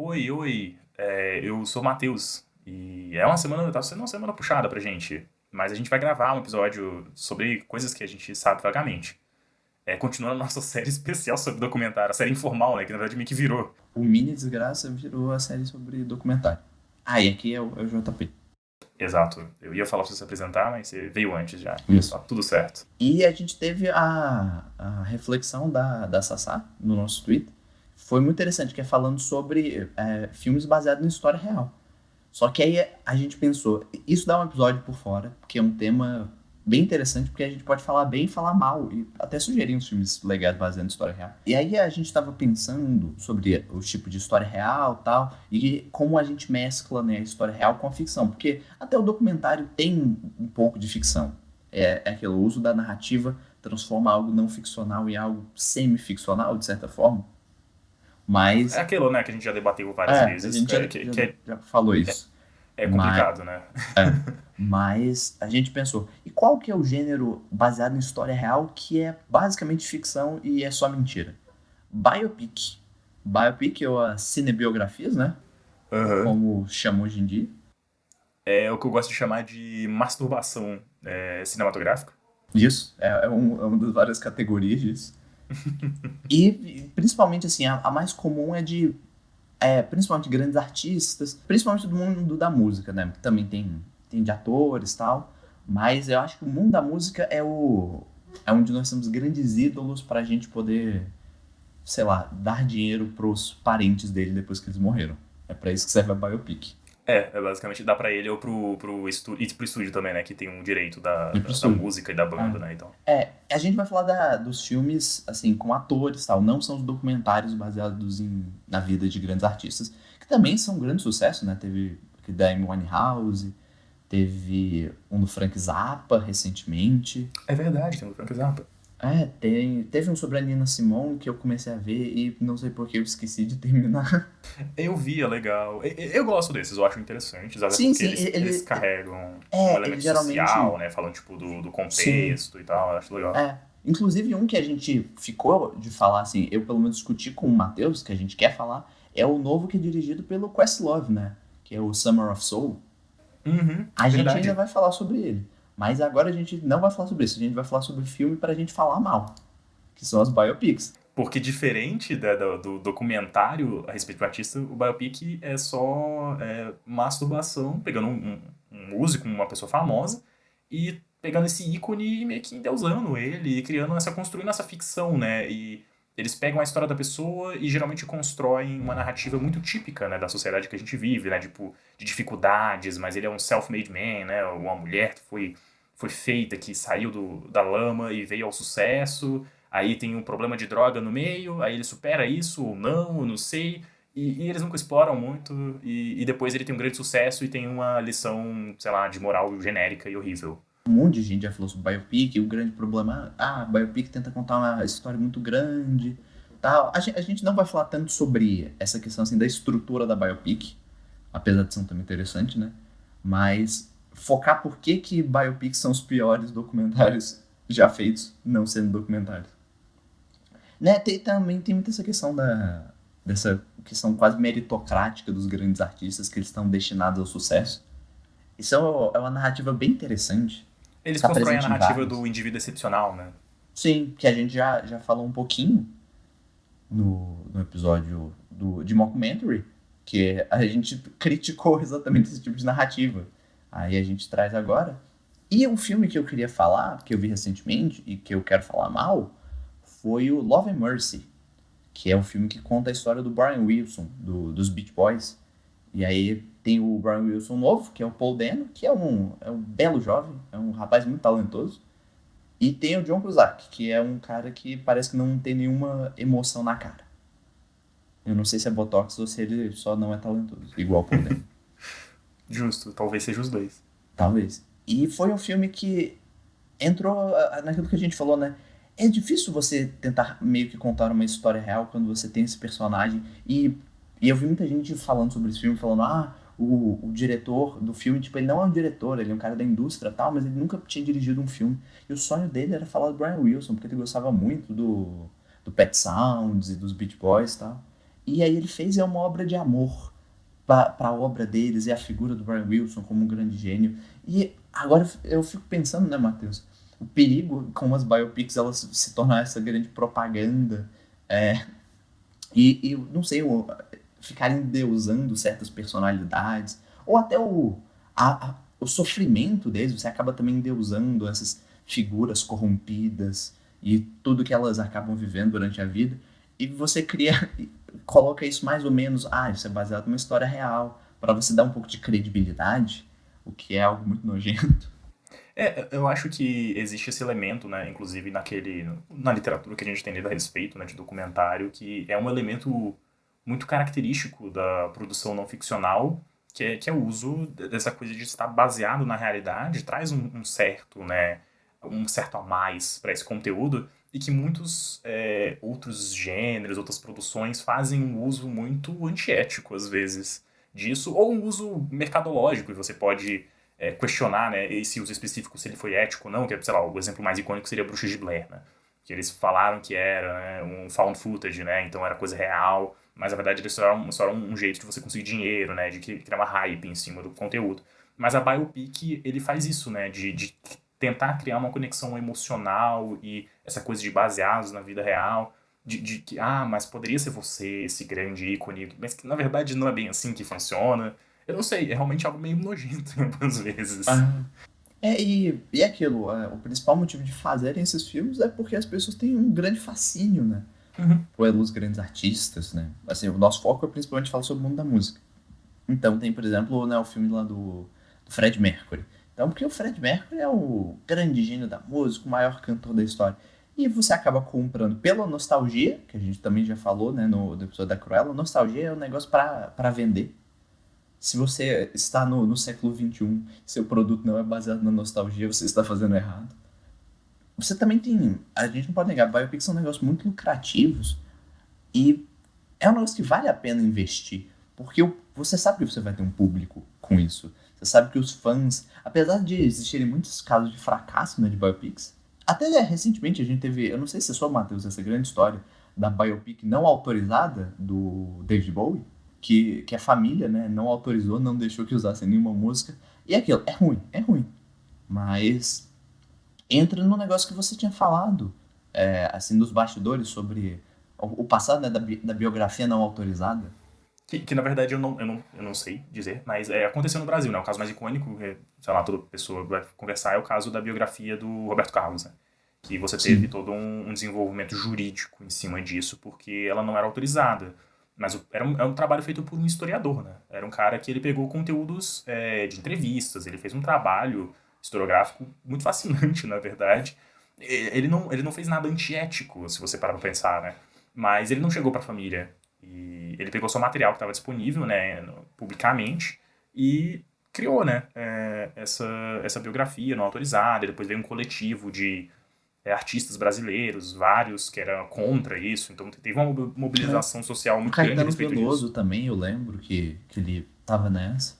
Oi, oi, eu sou o Matheus e tá sendo uma semana puxada pra gente, mas a gente vai gravar um episódio sobre coisas que a gente sabe vagamente. Continuando a nossa série especial sobre documentário, a série informal, né, que na verdade meio que virou. O Mini Desgraça virou a série sobre documentário. Ah, e aqui é o JP. Exato, eu ia falar pra você se apresentar, mas você veio antes já, tá Isso. tudo certo. E a gente teve a reflexão da Sassá no nosso Twitter. Foi muito interessante, que é falando sobre filmes baseados em história real. Só que aí a gente pensou, isso dá um episódio por fora, porque é um tema bem interessante, porque a gente pode falar bem e falar mal, e até sugerir uns filmes legais baseados em história real. E aí a gente estava pensando sobre o tipo de história real e tal, e como a gente mescla, né, a história real com a ficção, porque até o documentário tem um pouco de ficção. É aquele uso da narrativa transforma algo não ficcional em algo semi-ficcional, de certa forma. É Mas, aquilo, né, que a gente já debateu várias a vezes, gente já falou isso. é Mas, complicado, né? mas a gente pensou, e qual que é o gênero baseado em história real que é basicamente ficção e é só mentira? Biopic. Biopic ou as cinebiografias, né? Aham. Como chamam hoje em dia. É o que eu gosto de chamar de masturbação cinematográfica. Isso, é uma das várias categorias disso. E principalmente assim, a mais comum é principalmente grandes artistas, principalmente do mundo da música, né? Que também tem de atores e tal. Mas eu acho que o mundo da música é onde nós temos grandes ídolos pra gente poder, sei lá, dar dinheiro pros parentes dele depois que eles morreram. É pra isso que serve a biopic. Basicamente dá pra ele ou pro estúdio, e pro estúdio também, né, que tem um direito E pro da estúdio. música e da banda, né, então. A gente vai falar dos filmes, assim, com atores e tal, não são os documentários baseados na vida de grandes artistas, que também são um grande sucesso, né? Teve o da Amy Winehouse, teve um do Frank Zappa recentemente. É verdade, tem o Frank Zappa. Teve um sobre a Nina Simone que eu comecei a ver e não sei por que eu esqueci de terminar. Eu vi, é legal. Eu gosto desses, eu acho interessantes, até Sim, porque sim, eles ele, carregam um ele elemento social, geralmente. né, falando, tipo, do Sim. contexto e tal, eu acho legal. Inclusive, um que a gente ficou de falar, assim, eu pelo menos discuti com o Matheus, que a gente quer falar, é o novo que é dirigido pelo Questlove, né? Que é o Summer of Soul. Uhum, A gente ainda verdade. vai falar sobre ele. Mas agora a gente não vai falar sobre isso. A gente vai falar sobre filme pra gente falar mal. Que são as biopics. Porque diferente do documentário a respeito do artista, o biopic é só masturbação, pegando um músico, uma pessoa famosa, e pegando esse ícone e meio que endeusando ele, e construindo essa ficção, né? E eles pegam a história da pessoa e geralmente constroem uma narrativa muito típica, né, da sociedade que a gente vive, né? Tipo, de dificuldades, mas ele é um self-made man, né? Uma mulher que foi feita, que saiu da lama e veio ao sucesso. Aí tem um problema de droga no meio, aí ele supera isso ou não, eu não sei. E eles nunca exploram muito, e depois ele tem um grande sucesso e tem uma lição, sei lá, de moral genérica e horrível. Um monte de gente já falou sobre biopic. E o grande problema a biopic tenta contar uma história muito grande. Tal. A gente não vai falar tanto sobre essa questão assim, da estrutura da biopic. Apesar de ser um tema interessante, né? Mas focar por que biopics são os piores documentários já feitos, não sendo documentários. Né? Também tem muita essa questão dessa questão quase meritocrática dos grandes artistas, que eles estão destinados ao sucesso. Isso é uma narrativa bem interessante. Eles Está constroem a presente em narrativa do vários. indivíduo excepcional, né? Sim, que a gente já falou um pouquinho no episódio de Mockumentary, que a gente criticou exatamente esse tipo de narrativa. Aí a gente traz agora. E um filme que eu queria falar, que eu vi recentemente e que eu quero falar mal, foi o Love and Mercy, que é um filme que conta a história do Brian Wilson, dos Beach Boys. E aí tem o Brian Wilson novo, que é o Paul Dano, que é um belo jovem, é um rapaz muito talentoso. E tem o John Cusack, que é um cara que parece que não tem nenhuma emoção na cara. Eu não sei se é Botox ou se ele só não é talentoso, igual o Paul Dano. Justo, talvez seja os dois. Talvez. E foi um filme que entrou naquilo que a gente falou, né? É difícil você tentar meio que contar uma história real quando você tem esse personagem. E eu vi muita gente falando sobre esse filme, falando, o diretor do filme, tipo, ele não é um diretor, ele é um cara da indústria e tal, mas ele nunca tinha dirigido um filme. E o sonho dele era falar do Brian Wilson, porque ele gostava muito do Pet Sounds e dos Beach Boys e tal. E aí ele fez uma obra de amor para a obra deles e a figura do Brian Wilson como um grande gênio. E agora eu fico pensando, né, Matheus? O perigo com as biopics elas se tornar essa grande propaganda e não sei, ficarem endeusando certas personalidades ou até o sofrimento deles, você acaba também endeusando essas figuras corrompidas e tudo que elas acabam vivendo durante a vida e você cria coloca isso mais ou menos, isso é baseado numa história real, para você dar um pouco de credibilidade, o que é algo muito nojento. Eu acho que existe esse elemento, né, inclusive na literatura que a gente tem lido a respeito, né, de documentário, que é um elemento muito característico da produção não ficcional, que é o uso dessa coisa de estar baseado na realidade, traz um certo a mais para esse conteúdo, e que muitos outros gêneros, outras produções fazem um uso muito antiético, às vezes, disso, ou um uso mercadológico, e você pode questionar, né, esse uso específico, se ele foi ético ou não, que é, sei lá, o exemplo mais icônico seria Bruxas de Blair, né? Que eles falaram que era, né, um found footage, né? Então era coisa real, mas na verdade eles só era um jeito de você conseguir dinheiro, né? De criar uma hype em cima do conteúdo. Mas a biopic, ele faz isso, né? De tentar criar uma conexão emocional e essa coisa de baseados na vida real, de que, mas poderia ser você, esse grande ícone, mas que na verdade não é bem assim que funciona. Eu não sei, é realmente algo meio nojento algumas vezes. Ah, e aquilo, o principal motivo de fazerem esses filmes é porque as pessoas têm um grande fascínio, né? Uhum. Pelos grandes artistas, né? Assim, o nosso foco é principalmente falar sobre o mundo da música. Então tem, por exemplo, né, o filme lá do Fred Mercury. Então, porque o Fred Mercury é o grande gênio da música, o maior cantor da história. E você acaba comprando pela nostalgia, que a gente também já falou, né, no episódio da Cruella, nostalgia é um negócio para vender. Se você está no século XXI, seu produto não é baseado na nostalgia, você está fazendo errado. Você também tem. A gente não pode negar, biopics são negócios muito lucrativos e é um negócio que vale a pena investir. Porque você sabe que você vai ter um público com isso. Você sabe que os fãs, apesar de existirem muitos casos de fracasso, né, de biopics, até recentemente a gente teve, eu não sei se é só, Matheus, essa grande história da biopic não autorizada do David Bowie, que a família, né, não autorizou, não deixou que usasse nenhuma música. E aquilo, é ruim. Mas entra no negócio que você tinha falado, assim, dos bastidores sobre o passado, né, da biografia não autorizada. Que na verdade eu não sei dizer, mas aconteceu no Brasil, né? O caso mais icônico, que, sei lá, toda pessoa vai conversar, é o caso da biografia do Roberto Carlos, né? Que você teve Sim. todo um desenvolvimento jurídico em cima disso, porque ela não era autorizada. Mas era um trabalho feito por um historiador, né? Era um cara que ele pegou conteúdos de entrevistas, ele fez um trabalho historiográfico muito fascinante, na verdade. Ele não fez nada antiético, se você parar pra pensar, né? Mas ele não chegou pra família e ele pegou só material que estava disponível, né, publicamente, e criou, né, essa biografia não autorizada. E depois veio um coletivo de artistas brasileiros, vários que eram contra isso. Então teve uma Né? mobilização social O muito grande a Caetano respeito Veloso disso. também, eu lembro que ele tava nessa.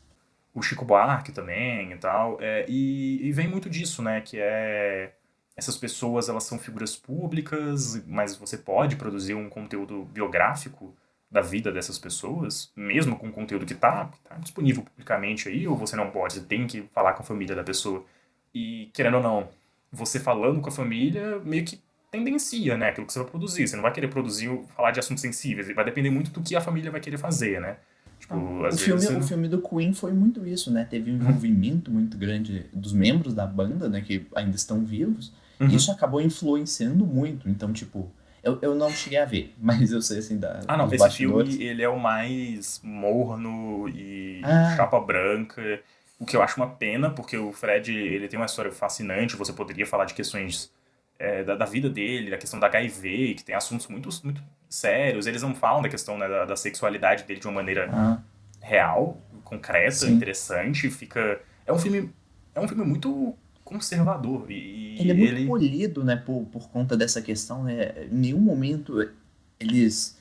O Chico Buarque também e tal. E vem muito disso, né, que essas pessoas, elas são figuras públicas, mas você pode produzir um conteúdo biográfico da vida dessas pessoas, mesmo com conteúdo que tá disponível publicamente aí, ou você não pode, você tem que falar com a família da pessoa. E, querendo ou não, você falando com a família meio que tendencia, né, aquilo que você vai produzir. Você não vai querer produzir, falar de assuntos sensíveis, vai depender muito do que a família vai querer fazer, né? Tipo, O às vezes filme, você o não... filme do Queen foi muito isso, né? Teve um envolvimento muito grande dos membros da banda, né? Que ainda estão vivos. E Uhum. isso acabou influenciando muito. Então, tipo, eu não cheguei a ver, mas eu sei, assim, Ah, não, dos esse filme, bastidores. ele é o mais morno e Ah, chapa branca, o que eu acho uma pena, porque o Fred, ele tem uma história fascinante, você poderia falar de questões da vida dele, da questão da HIV, que tem assuntos muito, muito sérios. Eles não falam da questão, né, da sexualidade dele de uma maneira ah, real, concreta, sim. interessante, fica... É um filme muito conservador, Ele é e muito ele... polido, né? Por conta dessa questão, né? Em nenhum momento eles.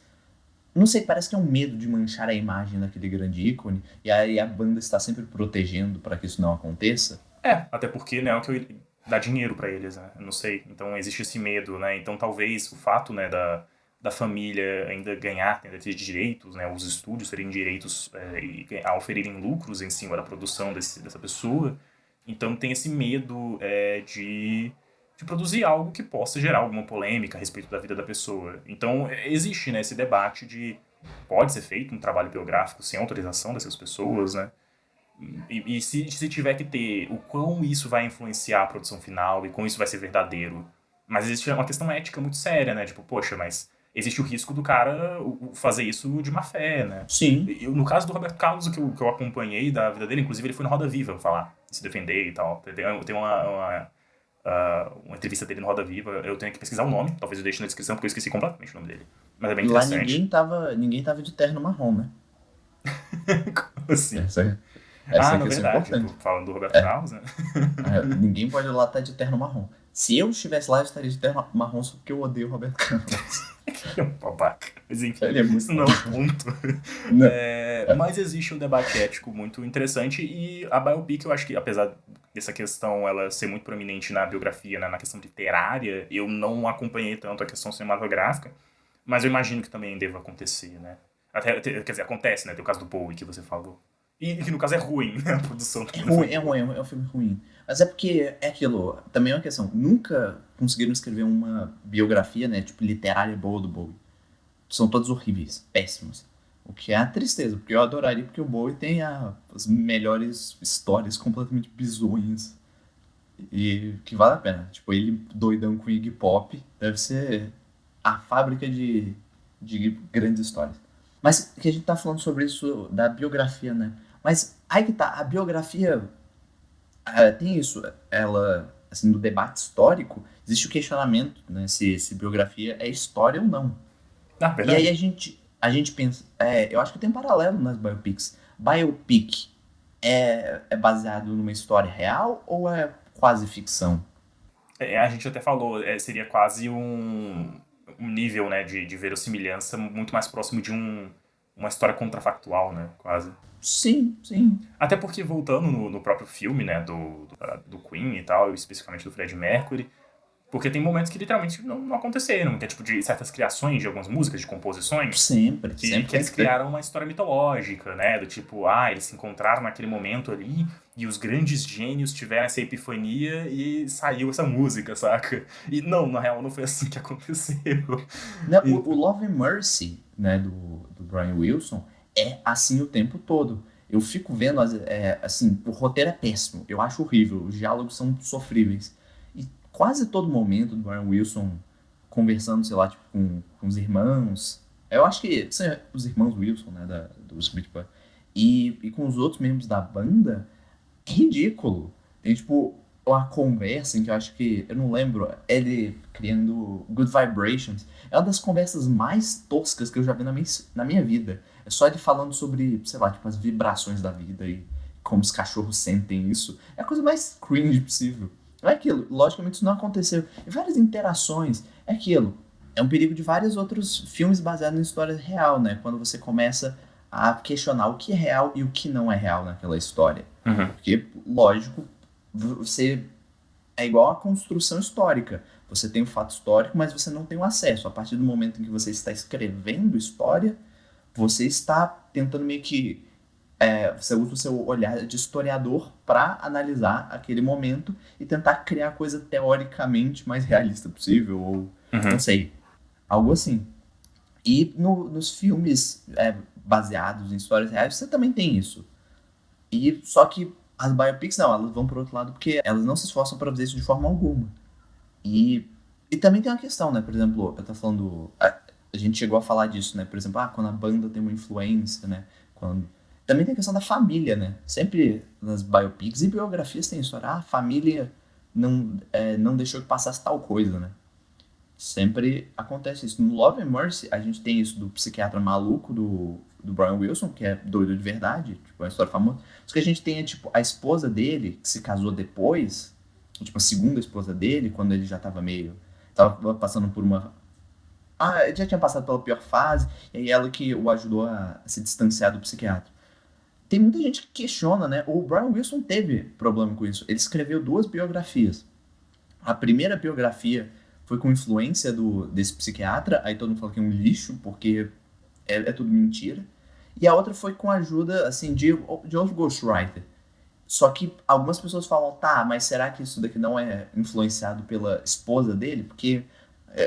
Não sei, parece que é um medo de manchar a imagem daquele grande ícone. E aí a banda está sempre protegendo para que isso não aconteça. Até porque, né, é o que dá dinheiro pra eles, né? Eu não sei. Então existe esse medo, né? Então talvez o fato, né, da família ainda ainda ter direitos, né, os estúdios terem direitos a oferirem lucros em cima da produção dessa pessoa. Então tem esse medo de produzir algo que possa gerar alguma polêmica a respeito da vida da pessoa. Então existe, né, esse debate de pode ser feito um trabalho biográfico sem autorização dessas pessoas, né? E se tiver que ter, o quão isso vai influenciar a produção final e quão isso vai ser verdadeiro. Mas existe uma questão ética muito séria, né? Tipo, poxa, mas existe o risco do cara fazer isso de má fé, né? Sim. No caso do Roberto Carlos, o que eu acompanhei da vida dele, inclusive ele foi no Roda Viva falar, se defender e tal. Tem uma entrevista dele no Roda Viva, eu tenho que pesquisar o nome, talvez eu deixe na descrição, porque eu esqueci completamente o nome dele. Mas é bem Lá interessante. ninguém tava de terno marrom, né? Como assim? Essa na verdade, falando do Roberto Carlos, né? Ninguém pode lá estar de terno marrom. Se eu estivesse lá, eu estaria de terno marrom só porque eu odeio o Roberto Carlos. Que é um babaca. Mas enfim, isso não é um ponto. Mas existe um debate ético muito interessante e a biopic, eu acho que, apesar dessa questão ela ser muito prominente na biografia, né, na questão literária, eu não acompanhei tanto a questão cinematográfica, mas eu imagino que também deva acontecer, né? Quer dizer, acontece, né? Tem o caso do Bowie que você falou. E que no caso é ruim, né? A produção. É um filme ruim. Mas é porque é aquilo, também é uma questão, nunca conseguiram escrever uma biografia, né, tipo, literária boa do Bowie. São todos horríveis, péssimos. O que é a tristeza, porque eu adoraria, porque o Bowie tem as melhores histórias completamente bizonhas. E que vale a pena. Tipo, ele doidão com Iggy Pop, deve ser a fábrica de grandes histórias. Mas que a gente tá falando sobre isso da biografia, né? Mas aí que tá, a biografia tem isso, ela, assim, no debate histórico, existe o questionamento, né, se biografia é história ou não. E aí a gente pensa, eu acho que tem um paralelo nas biopics. Biopic é baseado numa história real ou é quase ficção? A gente até falou, seria quase um nível, né, de verossimilhança muito mais próximo de uma história contrafactual, né, quase. Sim, sim. Até porque, voltando no próprio filme, né, do Queen e tal, especificamente do Freddie Mercury, porque tem momentos que literalmente não aconteceram, que é tipo de certas criações de algumas músicas, de composições, Sempre que eles criaram uma história mitológica, né, do tipo, eles se encontraram naquele momento ali e os grandes gênios tiveram essa epifania e saiu essa música, saca? E não, na real não foi assim que aconteceu. Não, o Love and Mercy, né, do Brian Wilson, é assim o tempo todo. Eu fico vendo, assim, o roteiro é péssimo, eu acho horrível, os diálogos são sofríveis. E quase todo momento do Brian Wilson conversando, sei lá, tipo, com os irmãos, eu acho que são os irmãos Wilson, né, dos Beach Boys, e com os outros membros da banda, é ridículo. Tem, tipo, uma conversa em que eu acho que, eu não lembro, ele criando Good Vibrations, é uma das conversas mais toscas que eu já vi na minha vida. É só ele falando sobre, sei lá, tipo, as vibrações da vida e como os cachorros sentem isso. É a coisa mais cringe possível. É aquilo, logicamente isso não aconteceu. E várias interações, é aquilo. É um perigo de vários outros filmes baseados em história real, né? Quando você começa a questionar o que é real e o que não é real naquela história. Uhum. Porque, lógico, você é igual a construção histórica. Você tem o fato histórico, mas você não tem o acesso. A partir do momento em que você está escrevendo história, você está tentando meio que... você usa o seu olhar de historiador para analisar aquele momento e tentar criar a coisa teoricamente mais realista possível, ou não sei, algo assim. E nos filmes baseados em histórias reais, você também tem isso. E só que as biopics não, elas vão para outro lado porque elas não se esforçam para fazer isso de forma alguma. E também tem uma questão, né? Por exemplo, eu tô falando... A gente chegou a falar disso, né? Por exemplo, quando a banda tem uma influência, né? Também tem a questão da família, né? Sempre nas biopics e biografias tem história. A família não deixou que passasse tal coisa, né? Sempre acontece isso. No Love and Mercy, a gente tem isso do psiquiatra maluco do Brian Wilson, que é doido de verdade, tipo, é uma história famosa. Só que a gente tem, tipo, a esposa dele, que se casou depois, tipo, a segunda esposa dele, quando ele já tava passando por uma... ele já tinha passado pela pior fase, e aí ela que o ajudou a se distanciar do psiquiatra. Tem muita gente que questiona, né? O Brian Wilson teve problema com isso. Ele escreveu 2 biografias. A primeira biografia foi com influência desse psiquiatra, aí todo mundo fala que é um lixo, porque é tudo mentira. E a outra foi com a ajuda, assim, de outro ghostwriter. Só que algumas pessoas falam, tá, mas será que isso daqui não é influenciado pela esposa dele? Porque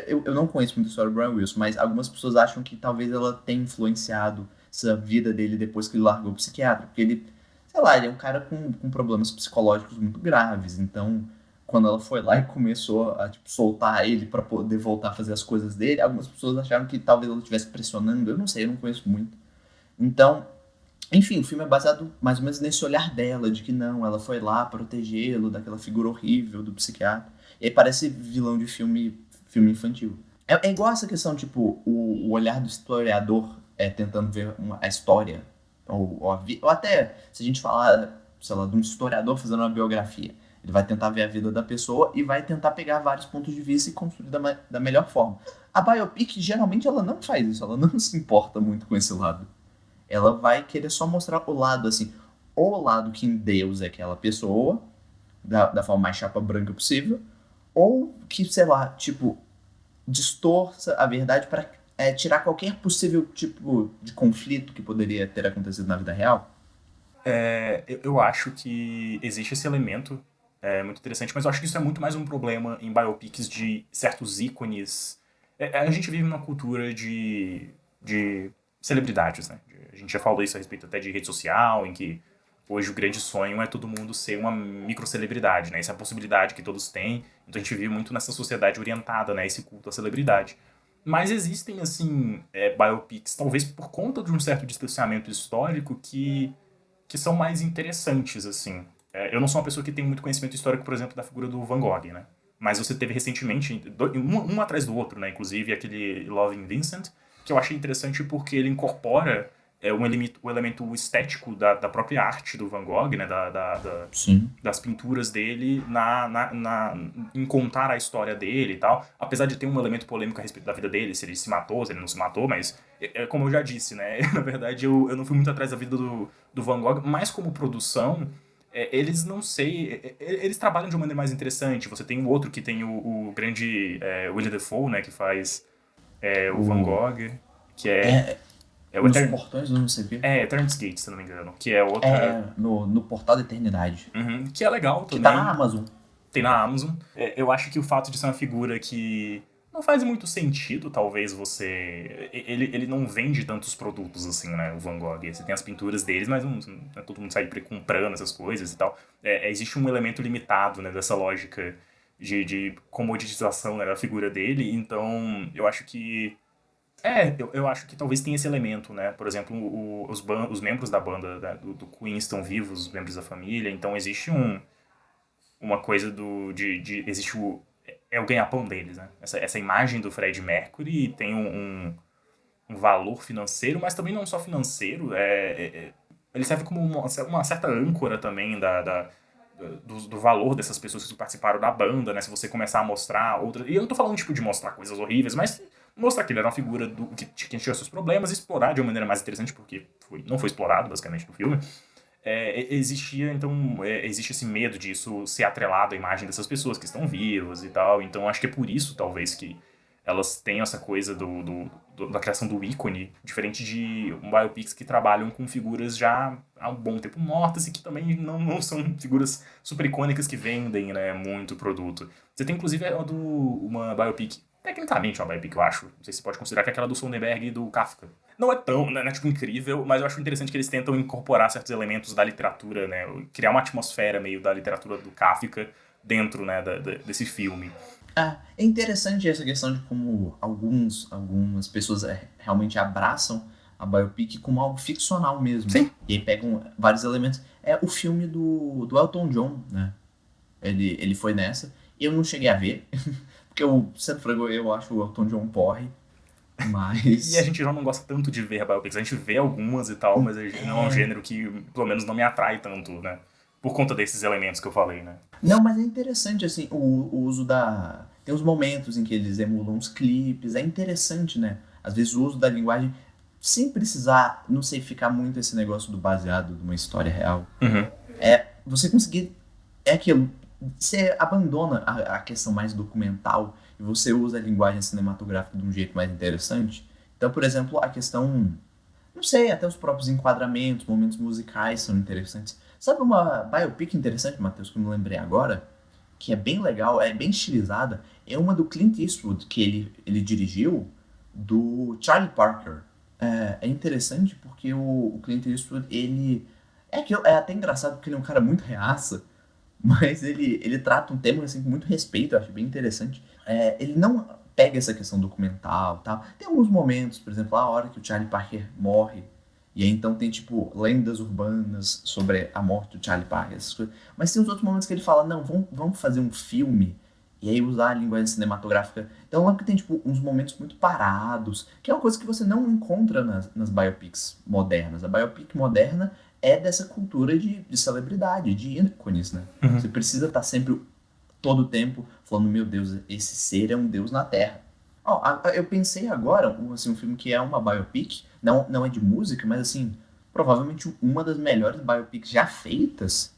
eu não conheço muito a história do Brian Wilson, mas algumas pessoas acham que talvez ela tenha influenciado essa vida dele depois que ele largou o psiquiatra. Porque ele, sei lá, ele é um cara com problemas psicológicos muito graves. Então, quando ela foi lá e começou a tipo, soltar ele pra poder voltar a fazer as coisas dele, algumas pessoas acharam que talvez ela estivesse pressionando. Eu não sei, eu não conheço muito. Então, enfim, o filme é baseado mais ou menos nesse olhar dela, de que não, ela foi lá protegê-lo daquela figura horrível do psiquiatra. E aí parece vilão de filme infantil. É igual essa questão, tipo, o olhar do historiador tentando ver a história, ou até, se a gente falar, sei lá, de um historiador fazendo uma biografia, ele vai tentar ver a vida da pessoa e vai tentar pegar vários pontos de vista e construir da melhor forma. A biopic, geralmente, ela não faz isso, ela não se importa muito com esse lado. Ela vai querer só mostrar o lado, assim, ou o lado que em Deus é aquela pessoa, da forma mais chapa branca possível, ou que, sei lá, tipo, distorça a verdade para tirar qualquer possível tipo de conflito que poderia ter acontecido na vida real. Eu acho que existe esse elemento muito interessante, mas eu acho que isso é muito mais um problema em biopics de certos ícones. A gente vive numa cultura de celebridades, né? A gente já falou isso a respeito até de rede social, em que hoje o grande sonho é todo mundo ser uma microcelebridade, né? Essa é a possibilidade que todos têm. Então a gente vive muito nessa sociedade orientada, né? Esse culto à celebridade. Mas existem, assim, biopics, talvez por conta de um certo distanciamento histórico, que são mais interessantes, assim. Eu não sou uma pessoa que tem muito conhecimento histórico, por exemplo, da figura do Van Gogh, né? Mas você teve recentemente, um atrás do outro, né? Inclusive aquele Loving Vincent, que eu achei interessante porque ele incorpora o elemento estético da própria arte do Van Gogh, né? Sim. Das pinturas dele em contar a história dele e tal. Apesar de ter um elemento polêmico a respeito da vida dele, se ele se matou, se ele não se matou, mas como eu já disse, né? Na verdade, eu não fui muito atrás da vida do Van Gogh, mas como produção, eles não sei. Eles trabalham de uma maneira mais interessante. Você tem o outro que tem o grande William Dafoe, né? Que faz o Van Gogh, que é o Nos portões do não sei o quê. Eternity Gate, se não me engano. Que é outra. No Portal da Eternidade. Uhum, que é legal também. Que tá na Amazon. Tem na Amazon. Eu acho que o fato de ser uma figura que não faz muito sentido, talvez você. Ele não vende tantos produtos assim, né? O Van Gogh. Você tem as pinturas deles, mas não é todo mundo sai comprando essas coisas e tal. Existe um elemento limitado, né, dessa lógica de comoditização, né, da figura dele. Então, eu acho que. Eu acho que talvez tenha esse elemento, né? Por exemplo, os membros da banda, né, do Queen estão vivos, os membros da família, então existe uma coisa existe o ganha-pão deles, né? Essa imagem do Fred Mercury tem um valor financeiro, mas também não só financeiro, ele serve como uma certa âncora também do valor dessas pessoas que participaram da banda, né? Se você começar a mostrar outras... E eu não tô falando, tipo, de mostrar coisas horríveis, mas mostrar que ele era uma figura que tinha seus problemas, explorar de uma maneira mais interessante, porque não foi explorado, basicamente, no filme. Existe esse medo disso ser atrelado à imagem dessas pessoas que estão vivas e tal. Então, acho que é por isso, talvez, que elas têm essa coisa da criação do ícone, diferente de biopics que trabalham com figuras já há um bom tempo mortas e que também não são figuras super icônicas que vendem, né, muito produto. Você tem, inclusive, uma biopic, tecnicamente uma biopic, eu acho, não sei se você pode considerar, que é aquela do Soderbergh e do Kafka. Não é tão, né, tipo, incrível, mas eu acho interessante que eles tentam incorporar certos elementos da literatura, né, criar uma atmosfera meio da literatura do Kafka dentro, né, desse filme. É interessante essa questão de como algumas pessoas realmente abraçam a biopic como algo ficcional mesmo. Sim. E aí pegam vários elementos. O filme do Elton John, né? Ele foi nessa. Eu não cheguei a ver, porque eu sempre falei, eu acho o Elton John porre. Mas... E a gente já não gosta tanto de ver biopics. A gente vê algumas e tal, mas não é um gênero que, pelo menos, não me atrai tanto, né? Por conta desses elementos que eu falei, né? Não, mas é interessante, assim, o uso tem uns momentos em que eles emulam os clipes, é interessante, né? Às vezes o uso da linguagem, sem precisar, não sei, ficar muito esse negócio do baseado numa história real. Uhum. Você conseguir, aquilo, você abandona a questão mais documental e você usa a linguagem cinematográfica de um jeito mais interessante. Então, por exemplo, a questão, não sei, até os próprios enquadramentos, momentos musicais são interessantes. Sabe uma biopic interessante, Matheus, que eu me lembrei agora, que é bem legal, é bem estilizada, é uma do Clint Eastwood, que ele dirigiu, do Charlie Parker. É interessante porque o Clint Eastwood, ele... é até engraçado porque ele é um cara muito reaça, mas ele trata um tema assim, com muito respeito, eu acho bem interessante. Ele não pega essa questão documental e tal. Tem alguns momentos, por exemplo, a hora que o Charlie Parker morre, e aí então tem, tipo, lendas urbanas sobre a morte do Charlie Parker, essas coisas. Mas tem os outros momentos que ele fala, não, vamos fazer um filme, e aí usar a linguagem cinematográfica. Então eu lembro que tem, tipo, uns momentos muito parados, que é uma coisa que você não encontra nas biopics modernas. A biopic moderna é dessa cultura de celebridade, de ícones, né? Uhum. Você precisa estar sempre, todo o tempo, falando, meu Deus, esse ser é um deus na Terra. Eu pensei agora, assim, um filme que é uma biopic, não é de música, mas assim, provavelmente uma das melhores biopics já feitas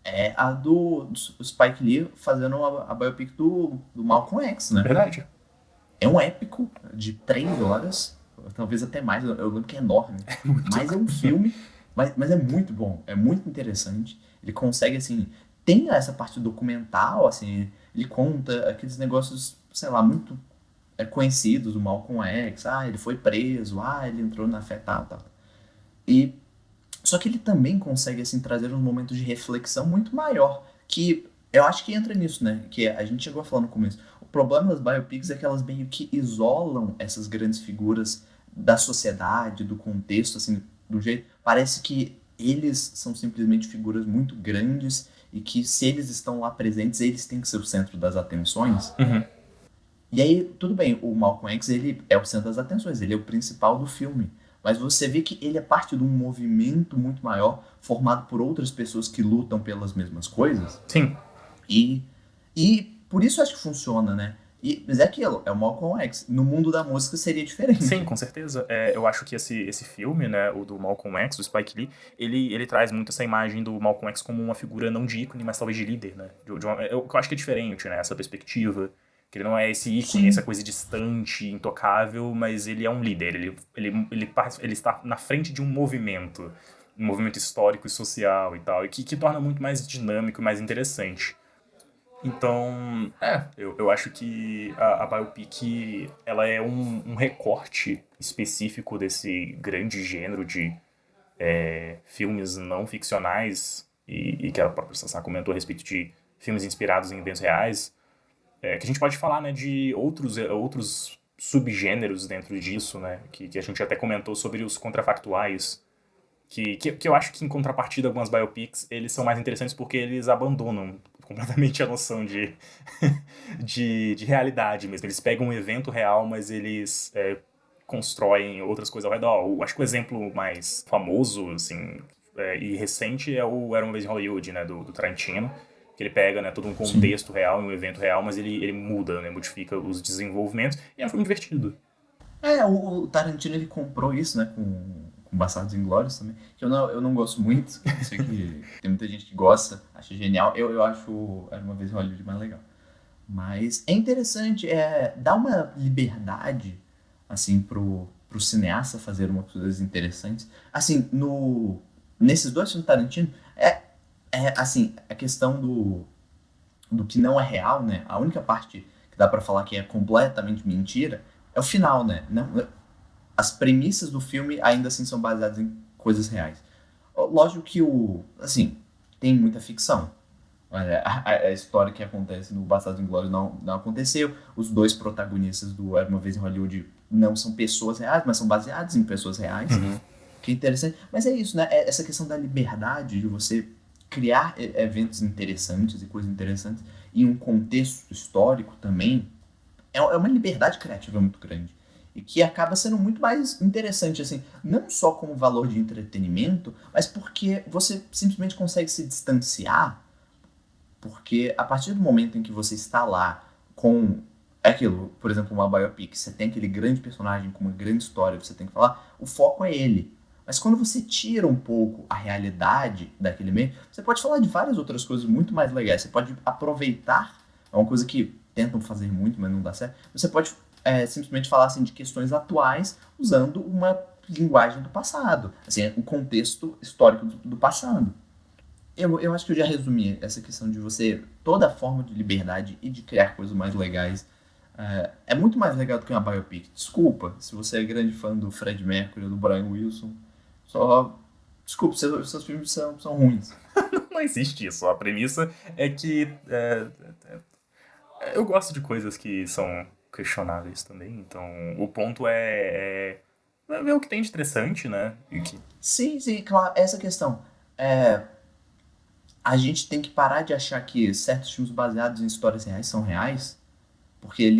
é a do Spike Lee fazendo a biopic do Malcolm X, né? Verdade. É um épico de 3 horas, talvez até mais, eu lembro que é enorme. Mas é um filme, mas é muito bom, é muito interessante. Ele consegue, assim, tem essa parte documental, assim, ele conta aqueles negócios, sei lá, muito conhecidos do Malcolm X. Ele foi preso, ele entrou na fé, tal. E só que ele também consegue, assim, trazer uns momentos de reflexão muito maior, que eu acho que entra nisso, né? Que a gente chegou a falar no começo. O problema das biopics é que elas meio que isolam essas grandes figuras da sociedade, do contexto, assim, do jeito... Parece que eles são simplesmente figuras muito grandes e que se eles estão lá presentes, eles têm que ser o centro das atenções. Uhum. E aí, tudo bem, o Malcolm X, ele é o centro das atenções, ele é o principal do filme. Mas você vê que ele é parte de um movimento muito maior, formado por outras pessoas que lutam pelas mesmas coisas. Sim. E, e por isso acho que funciona, né? Mas é aquilo, é o Malcolm X. No mundo da música seria diferente. Sim, com certeza. Eu acho que esse filme, né, o do Malcolm X, do Spike Lee, ele traz muito essa imagem do Malcolm X como uma figura não de ícone, mas talvez de líder, né? Eu acho que é diferente, né, essa perspectiva. Que ele não é esse ícone, Sim. essa coisa distante, intocável, mas ele é um líder. Ele está na frente de um movimento histórico e social e tal, e que torna muito mais dinâmico e mais interessante. Então, eu acho que a biopic, ela é um recorte específico desse grande gênero de filmes não ficcionais, e que a própria Sassá comentou a respeito de filmes inspirados em eventos reais, que a gente pode falar, né, de outros subgêneros dentro disso, né, que a gente até comentou sobre os contrafactuais, que eu acho que em contrapartida algumas biopics, eles são mais interessantes porque eles abandonam completamente a noção de realidade mesmo. Eles pegam um evento real, mas eles constroem outras coisas ao redor. Acho que o exemplo mais famoso, assim, e recente é o Era Uma Vez em Hollywood, né, do Tarantino, que ele pega, né, todo um contexto real, um evento real, mas ele muda, né, modifica os desenvolvimentos, e é um filme divertido. O Tarantino, ele comprou isso, né, com Bastardos Inglórios também, que eu não gosto muito, eu sei que tem muita gente que gosta, acha genial, eu acho Era Uma Vez em Hollywood mais legal. Mas é interessante, dá uma liberdade, assim, pro cineasta fazer umas coisas interessantes. Assim, nesses dois filmes do Tarantino, assim, a questão do que não é real, né? A única parte que dá pra falar que é completamente mentira é o final, né? As premissas do filme ainda assim são baseadas em coisas reais. Lógico que assim, tem muita ficção. Olha, a história que acontece no Bastardos Inglórios não aconteceu. Os dois protagonistas do Era Uma Vez em Hollywood não são pessoas reais, mas são baseados em pessoas reais. Uhum. Que é interessante. Mas é isso, né? Essa questão da liberdade de você criar eventos interessantes e coisas interessantes em um contexto histórico também é uma liberdade criativa muito grande. E que acaba sendo muito mais interessante, assim, não só como valor de entretenimento, mas porque você simplesmente consegue se distanciar, porque a partir do momento em que você está lá com aquilo, por exemplo, uma biopic, você tem aquele grande personagem com uma grande história, você tem que falar, o foco é ele. Mas quando você tira um pouco a realidade daquele meio, você pode falar de várias outras coisas muito mais legais. Você pode aproveitar, é uma coisa que tentam fazer muito, mas não dá certo. Você pode simplesmente falar assim, de questões atuais usando uma linguagem do passado, assim, o contexto histórico do passado. Eu acho que eu já resumi essa questão de você, toda forma de liberdade e de criar coisas mais legais é muito mais legal do que uma biopic. Desculpa, se você é grande fã do Fred Mercury ou do Brian Wilson, só desculpa, seus filmes são ruins. Não existe isso. A premissa é que eu gosto de coisas que são questionáveis também. Então, o ponto é ver o que tem de interessante, né? E que... Sim, claro, essa questão. É, a gente tem que parar de achar que certos filmes baseados em histórias reais são reais, porque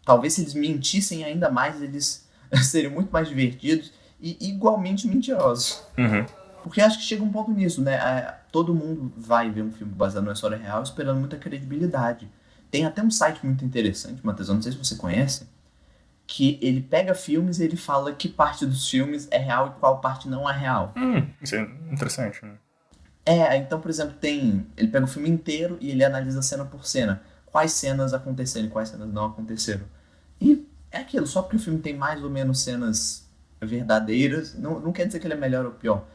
talvez se eles mentissem ainda mais, eles seriam muito mais divertidos e igualmente mentirosos. Uhum. Porque acho que chega um ponto nisso, né? Todo mundo vai ver um filme baseado numa história real esperando muita credibilidade. Tem até um site muito interessante, Matheus, eu não sei se você conhece, que ele pega filmes e ele fala que parte dos filmes é real e qual parte não é real. Isso é interessante, né? Então, por exemplo, ele pega o filme inteiro e ele analisa cena por cena. Quais cenas aconteceram e quais cenas não aconteceram. E é aquilo, só porque o filme tem mais ou menos cenas verdadeiras, não quer dizer que ele é melhor ou pior.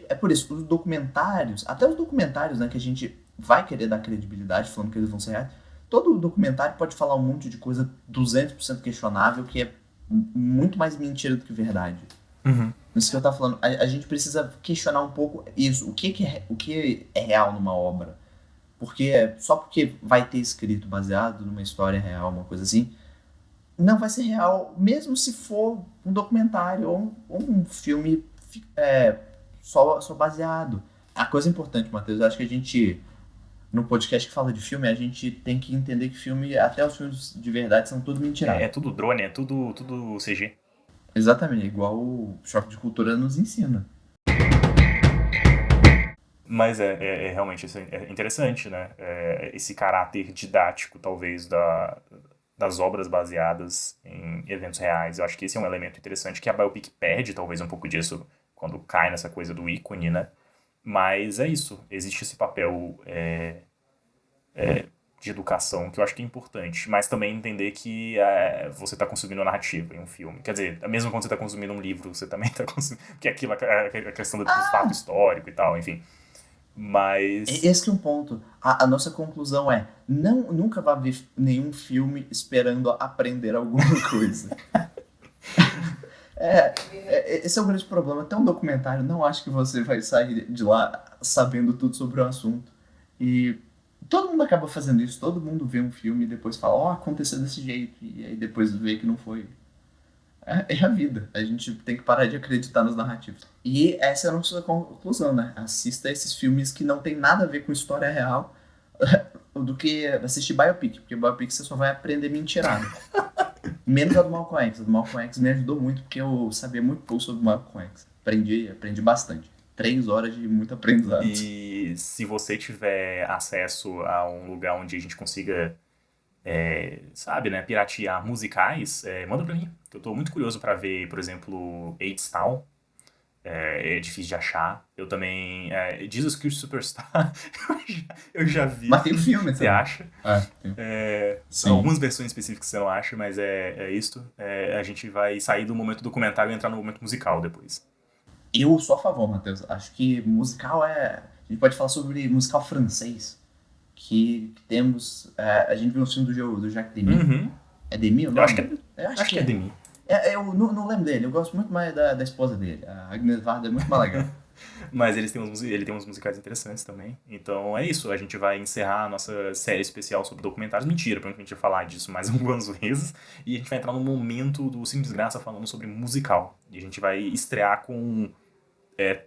É por isso, os documentários, até os documentários, né, que a gente vai querer dar credibilidade falando que eles vão ser reais, todo documentário pode falar um monte de coisa 200% questionável, que é muito mais mentira do que verdade. Uhum. Isso que eu tava falando, a gente precisa questionar um pouco isso, o que é real numa obra. Porque só porque vai ter escrito baseado numa história real, uma coisa assim, não vai ser real, mesmo se for um documentário ou um filme só baseado. A coisa importante, Matheus, eu acho que a gente, no podcast que fala de filme, a gente tem que entender que filme, até os filmes de verdade, são tudo mentira. É tudo drone, é tudo CG. Exatamente, igual o Choque de Cultura nos ensina. Mas realmente isso é interessante, né? Esse caráter didático, talvez, das obras baseadas em eventos reais. Eu acho que esse é um elemento interessante que a biopic perde, talvez, um pouco disso quando cai nessa coisa do ícone, né? Mas é isso. Existe esse papel de educação que eu acho que é importante. Mas também entender que você está consumindo a narrativa em um filme. Quer dizer, mesmo quando você está consumindo um livro, você também está consumindo... Porque aquilo é a questão do fato histórico e tal, enfim. Mas... Esse que é um ponto. A nossa conclusão é, nunca vá ver nenhum filme esperando aprender alguma coisa. Esse é o grande problema. Até um documentário, não acho que você vai sair de lá sabendo tudo sobre o assunto. E todo mundo acaba fazendo isso. Todo mundo vê um filme e depois fala, aconteceu desse jeito. E aí depois vê que não foi. É a vida. A gente tem que parar de acreditar nas narrativas. E essa é a nossa conclusão, né? Assista esses filmes que não tem nada a ver com história real do que assistir biopic. Porque biopic você só vai aprender mentirada. Menos a do Malcolm X. A do Malcolm X me ajudou muito porque eu sabia muito pouco sobre o Malcolm X. Aprendi bastante. 3 horas de muito aprendizado. E se você tiver acesso a um lugar onde a gente consiga, sabe, né, piratear musicais, manda pra mim. Eu tô muito curioso pra ver, por exemplo, AIDS Town. É difícil de achar. Eu também... Jesus Christ Superstar. eu já vi. Mas tem filme, você acha? Tem. Algumas versões específicas você não acha, mas é isto. A gente vai sair do momento documentário e entrar no momento musical depois. Eu sou a favor, Matheus. Acho que musical A gente pode falar sobre musical francês. Que temos... a gente viu um filme do Jacques Demy. Uhum. É Demy o nome? Eu acho que é Demy. Eu não lembro dele. Eu gosto muito mais da esposa dele. A Agnes Varda é muito mais legal. Mas ele tem uns musicais interessantes também. Então é isso. A gente vai encerrar a nossa série especial sobre documentários. Mentira, porque a gente vai falar disso mais algumas vezes. E a gente vai entrar no momento do Cine Desgraça falando sobre musical. E a gente vai estrear com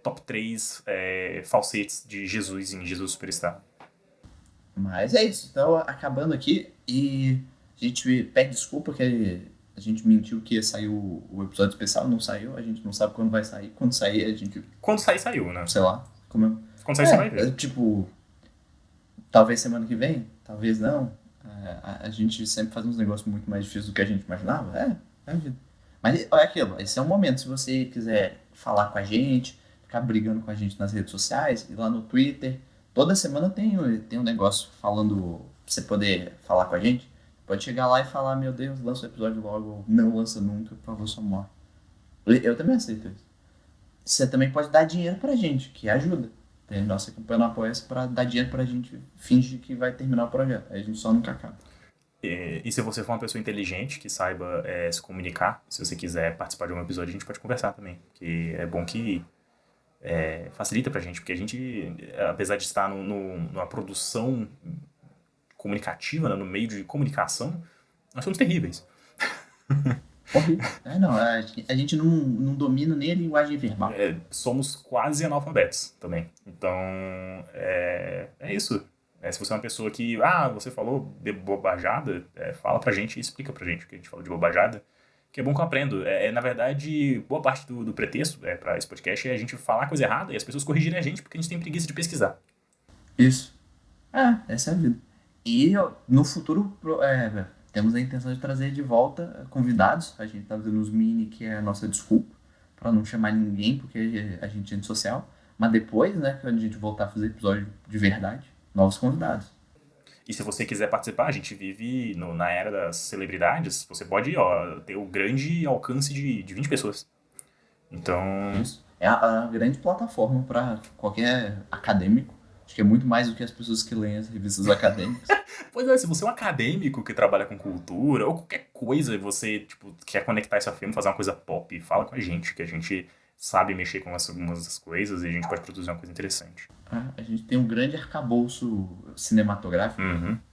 top 3 falsetes de Jesus em Jesus Superstar. Mas é isso. Então, acabando aqui. E a gente pede desculpa que a gente mentiu que ia sair o episódio especial. Não saiu. A gente não sabe quando vai sair. Quando sair, a gente... Quando sair, saiu, né? Sei lá. Quando sair, você vai ver. Tipo... Talvez semana que vem. Talvez não. A gente sempre faz uns negócios muito mais difíceis do que a gente imaginava. É a vida. Mas é aquilo. Esse é um momento. Se você quiser falar com a gente, ficar brigando com a gente nas redes sociais, ir lá no Twitter. Toda semana tem um negócio falando você poder falar com a gente, pode chegar lá e falar, meu Deus, lança o episódio logo, ou não lança nunca, por favor, só morre. Eu também aceito isso. Você também pode dar dinheiro pra gente, que ajuda. Tem nossa campanha no Apoia-se pra dar dinheiro pra gente, finge que vai terminar o projeto. Aí a gente só nunca acaba. E se você for uma pessoa inteligente, que saiba se comunicar, se você quiser participar de algum episódio, a gente pode conversar também. Que é bom que facilita pra gente, porque a gente, apesar de estar numa produção comunicativa, né, no meio de comunicação, nós somos terríveis. Horrível. Não, a gente não domina nem a linguagem verbal. Somos quase analfabetos também. Então, é isso. Se você é uma pessoa que, você falou de bobajada, fala pra gente e explica pra gente o que a gente falou de bobajada, que é bom que eu aprendo. Na verdade, boa parte do pretexto pra esse podcast é a gente falar coisa errada e as pessoas corrigirem a gente porque a gente tem preguiça de pesquisar. Isso. Essa é a vida. E no futuro, temos a intenção de trazer de volta convidados. A gente tá fazendo os mini, que é a nossa desculpa, pra não chamar ninguém, porque a gente é antissocial. Mas depois, né, quando a gente voltar a fazer episódio de verdade, novos convidados. E se você quiser participar, a gente vive na era das celebridades, você pode ter o grande alcance de 20 pessoas. Então... Isso. É a grande plataforma para qualquer acadêmico. Acho que é muito mais do que as pessoas que leem as revistas acadêmicas. Pois é, se você é um acadêmico que trabalha com cultura, ou qualquer coisa, você quer conectar isso a filme, fazer uma coisa pop, fala com a gente, que a gente sabe mexer com algumas das coisas e a gente pode produzir uma coisa interessante. A gente tem um grande arcabouço cinematográfico,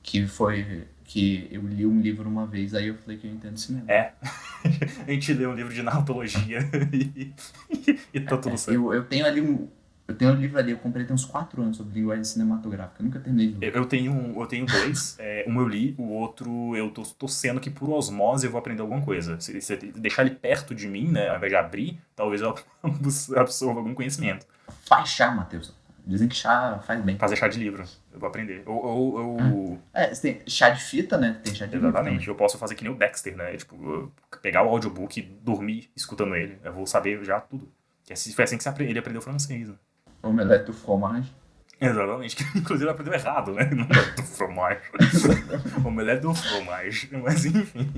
que eu li um livro uma vez, aí eu falei que eu entendo cinema. A gente lê um livro de narratologia e tá tudo certo. Eu tenho um livro ali, eu comprei tem uns 4 anos sobre linguagem cinematográfica, eu nunca terminei de ler. Eu tenho 2, um eu li, o outro eu tô torcendo que por osmose eu vou aprender alguma coisa. Se deixar ele perto de mim, né, ao invés de abrir, talvez eu absorva algum conhecimento. Faz chá, Matheus. Dizem que chá faz bem. Fazer chá de livro, eu vou aprender. Você tem chá de fita, né? Tem chá de livro. Exatamente, eu posso fazer que nem o Dexter, né? Tipo, pegar o audiobook e dormir escutando ele. Eu vou saber já tudo. Foi assim que ele aprendeu francês, né? Omelette do fromage. Exatamente, que inclusive ele aprendeu errado, né? Não é do fromage. Omelette do fromage. Mas enfim.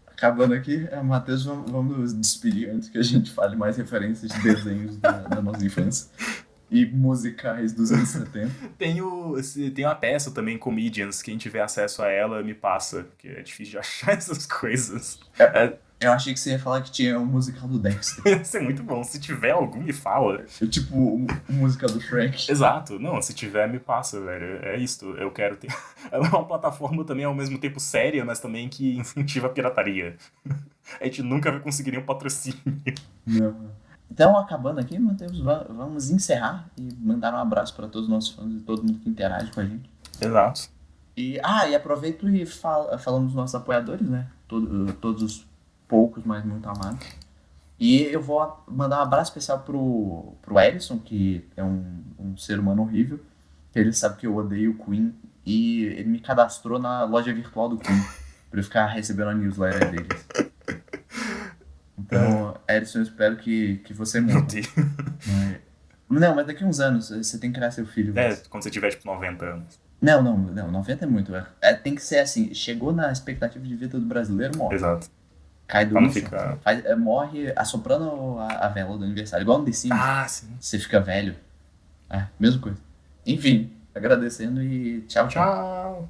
Acabando aqui, Matheus, vamos nos despedir antes que a gente fale mais referências de desenhos da nossa infância e musicais dos anos 70. Tem uma peça também, Comedians, quem tiver acesso a ela me passa, porque é difícil de achar essas coisas. Eu achei que você ia falar que tinha um musical do Dexter. Ia ser muito bom. Se tiver algum, me fala. Tipo o musical do Shrek. Exato. Não, se tiver, me passa, velho. É isto. Eu quero ter... Ela é uma plataforma também ao mesmo tempo séria, mas também que incentiva a pirataria. A gente nunca vai conseguir nenhum patrocínio. Não. Então, acabando aqui, Matheus, vamos encerrar e mandar um abraço para todos os nossos fãs e todo mundo que interage com a gente. Exato. E aproveito e falando dos nossos apoiadores, né? Todos os poucos, mas muito amados. E eu vou mandar um abraço especial pro Edison, que é um ser humano horrível. Ele sabe que eu odeio o Queen e ele me cadastrou na loja virtual do Queen pra eu ficar recebendo a newsletter deles. Então, Edison, eu espero que você morra. Não, mas daqui a uns anos você tem que criar seu filho. Quando você tiver, tipo, 90 anos. Não, 90 é muito. Tem que ser assim, chegou na expectativa de vida do brasileiro, morre. Exato. Cai do urso, morre assoprando a vela do aniversário. Igual no The Sims. Sim. Você fica velho. Mesma coisa. Enfim, agradecendo e tchau. Tchau.